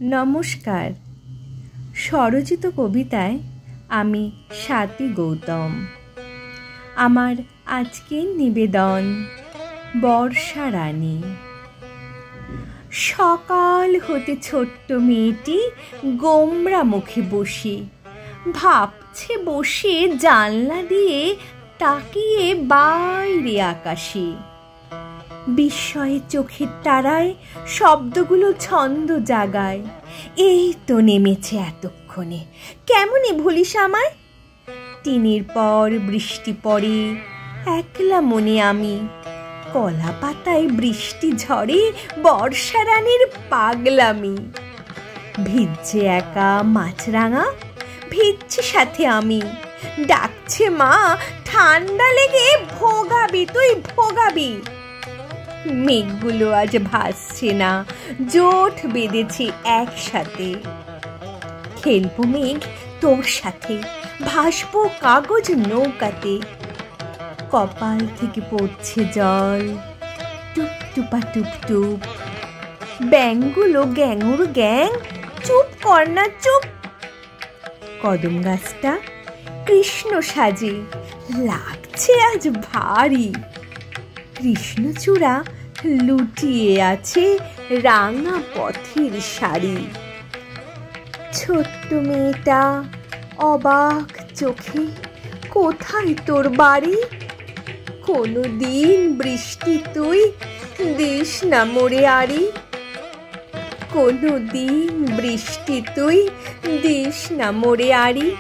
নমস্কার। স্বরচিত কবিতায় আমি স্বাতী গৌতম। আমার আজকের নিবেদন বর্ষা রানী। সকাল হতে ছোট্ট মেয়েটি গোমরা মুখে বসে ভাবছে, বসে জানলা দিয়ে তাকিয়ে বাইরে আকাশে। বিস্ময়ে চোখের তারায় শব্দগুলো ছন্দ জাগায়। এই তো নেমেছে এতক্ষণে, কেমনে ভুলিস আমায়? টিনের পর বৃষ্টি পড়ে, একলা মনে আমি। কলা পাতায় বৃষ্টি ঝরে, বর্ষা রানীর পাগলামি। ভিজছে একা মাছরাঙা, ভিজছে সাথে আমি। ডাকছে মা, ঠান্ডা লেগে ভোগাবি, তুই ভোগাবি। মেঘগুলো আজ ভাসছে না, জোট বেঁধেছে একসাথে। খেলবো মেঘ তোর সাথে, ভাসবো কাগজ নৌকাতে। কপাল থেকে পড়ছে জল, টুপ টুপা টুপ টুপ। ব্যাঙগুলো গ্যাঙুর গ্যাং, চুপ কর না চুপ। কদম গাছটা কৃষ্ণ সাজে, লাগছে আজ ভারী। কৃষ্ণচূড়া লুটিয়ে আছে রাঙা পথের শাড়ি। ছোট্ট মেয়েটা অবাক চোখে, কোথায় তোর বাড়ি? কোনোদিন বৃষ্টি তুই দিস না মোরে আড়ি। কোনোদিন বৃষ্টি তুই দিস না মোরে আড়ি।